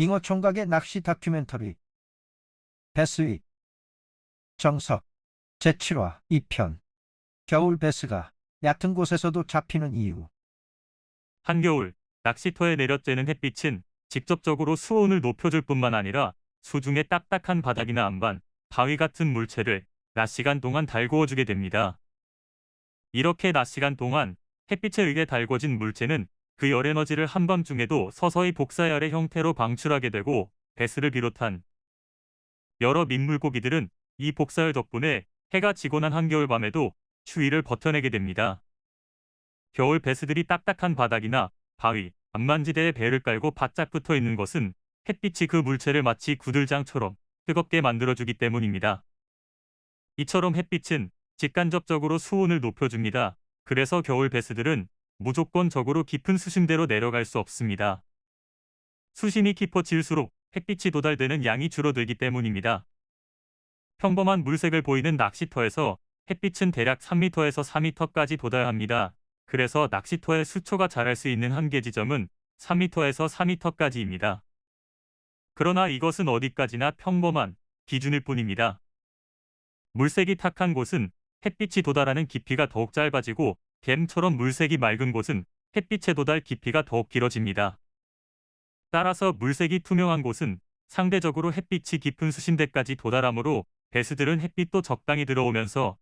잉어 총각의 낚시 다큐멘터리 베스윗 정석 제7화 2편 겨울 베스가 얕은 곳에서도 잡히는 이유. 한겨울 낚시터에 내려쬐는 햇빛은 직접적으로 수온을 높여줄 뿐만 아니라 수중의 딱딱한 바닥이나 안반, 바위 같은 물체를 낮 시간 동안 달구어주게 됩니다. 이렇게 낮 시간 동안 햇빛에 의해 달궈진 물체는 그 열 에너지를 한밤중에도 서서히 복사열의 형태로 방출하게 되고 베스를 비롯한 여러 민물고기들은 이 복사열 덕분에 해가 지고 난 한겨울 밤에도 추위를 버텨내게 됩니다. 겨울 베스들이 딱딱한 바닥이나 바위, 안만지대에 배를 깔고 바짝 붙어 있는 것은 햇빛이 그 물체를 마치 구들장처럼 뜨겁게 만들어주기 때문입니다. 이처럼 햇빛은 직간접적으로 수온을 높여줍니다. 그래서 겨울 베스들은 무조건적으로 깊은 수심대로 내려갈 수 없습니다. 수심이 깊어질수록 햇빛이 도달되는 양이 줄어들기 때문입니다. 평범한 물색을 보이는 낚시터에서 햇빛은 대략 3m에서 4m까지 도달합니다. 그래서 낚시터에 수초가 자랄 수 있는 한계 지점은 3m에서 4m까지입니다. 그러나 이것은 어디까지나 평범한 기준일 뿐입니다. 물색이 탁한 곳은 햇빛이 도달하는 깊이가 더욱 짧아지고 댐처럼 물색이 맑은 곳은 햇빛의 도달 깊이가 더욱 길어집니다. 따라서 물색이 투명한 곳은 상대적으로 햇빛이 깊은 수심대까지 도달하므로 베스들은 햇빛도 적당히 들어오면서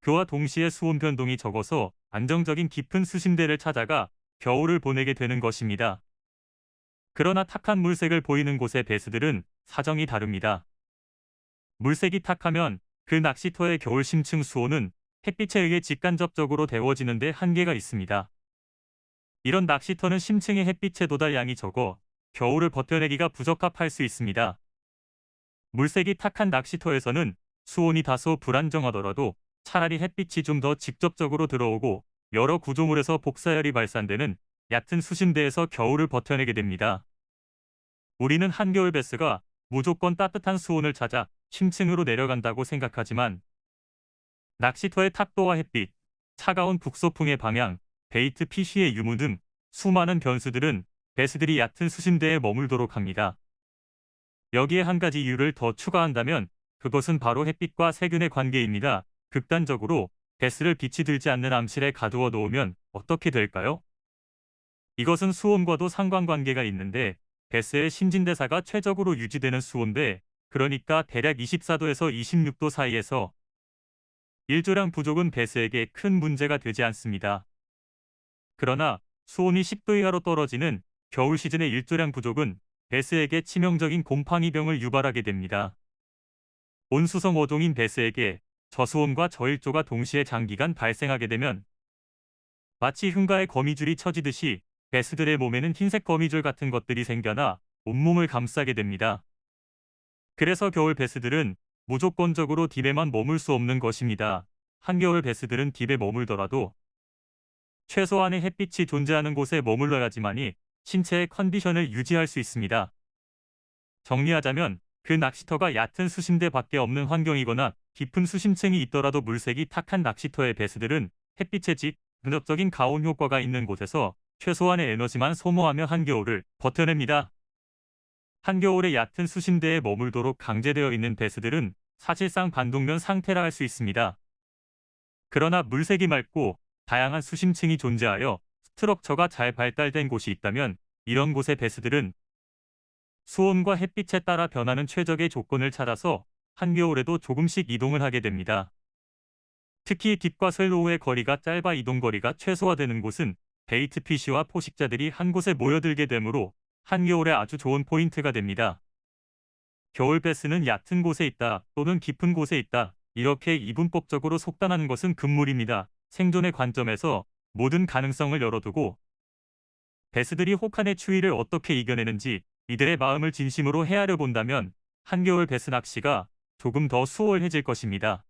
그와 동시에 수온 변동이 적어서 안정적인 깊은 수심대를 찾아가 겨울을 보내게 되는 것입니다. 그러나 탁한 물색을 보이는 곳의 베스들은 사정이 다릅니다. 물색이 탁하면 그 낚시터의 겨울 심층 수온은 햇빛에 의해 직간접적으로 데워지는 데 한계가 있습니다. 이런 낚시터는 심층의 햇빛의 도달량이 적어 겨울을 버텨내기가 부적합할 수 있습니다. 물색이 탁한 낚시터에서는 수온이 다소 불안정하더라도 차라리 햇빛이 좀 더 직접적으로 들어오고 여러 구조물에서 복사열이 발산되는 얕은 수심대에서 겨울을 버텨내게 됩니다. 우리는 한겨울 베스가 무조건 따뜻한 수온을 찾아 심층으로 내려간다고 생각하지만 낚시터의 탁도와 햇빛, 차가운 북서풍의 방향, 베이트 피쉬의 유무 등 수많은 변수들은 베스들이 얕은 수심대에 머물도록 합니다. 여기에 한 가지 이유를 더 추가한다면 그것은 바로 햇빛과 세균의 관계입니다. 극단적으로 베스를 빛이 들지 않는 암실에 가두어 놓으면 어떻게 될까요? 이것은 수온과도 상관관계가 있는데 베스의 신진대사가 최적으로 유지되는 수온대, 그러니까 대략 24도에서 26도 사이에서 일조량 부족은 베스에게 큰 문제가 되지 않습니다. 그러나 수온이 10도 이하로 떨어지는 겨울 시즌의 일조량 부족은 베스에게 치명적인 곰팡이병을 유발하게 됩니다. 온수성 어종인 베스에게 저수온과 저일조가 동시에 장기간 발생하게 되면 마치 흉가에 거미줄이 쳐지듯이 베스들의 몸에는 흰색 거미줄 같은 것들이 생겨나 온몸을 감싸게 됩니다. 그래서 겨울 베스들은 무조건적으로 딥에만 머물 수 없는 것입니다. 한겨울 베스들은 딥에 머물더라도 최소한의 햇빛이 존재하는 곳에 머물러야지만이 신체의 컨디션을 유지할 수 있습니다. 정리하자면 그 낚시터가 얕은 수심대 밖에 없는 환경이거나 깊은 수심층이 있더라도 물색이 탁한 낚시터의 베스들은 햇빛의 직접적인 가온 효과가 있는 곳에서 최소한의 에너지만 소모하며 한겨울을 버텨냅니다. 한겨울에 얕은 수심대에 머물도록 강제되어 있는 베스들은 사실상 반동면 상태라 할 수 있습니다. 그러나 물색이 맑고 다양한 수심층이 존재하여 스트럭처가 잘 발달된 곳이 있다면 이런 곳의 베스들은 수온과 햇빛에 따라 변하는 최적의 조건을 찾아서 한겨울에도 조금씩 이동을 하게 됩니다. 특히 딥과 셀로우의 거리가 짧아 이동거리가 최소화되는 곳은 베이트 피쉬와 포식자들이 한 곳에 모여들게 되므로 한겨울에 아주 좋은 포인트가 됩니다. 겨울 베스는 얕은 곳에 있다 또는 깊은 곳에 있다 이렇게 이분법적으로 속단하는 것은 금물입니다. 생존의 관점에서 모든 가능성을 열어두고 베스들이 혹한의 추위를 어떻게 이겨내는지 이들의 마음을 진심으로 헤아려 본다면 한겨울 베스 낚시가 조금 더 수월해질 것입니다.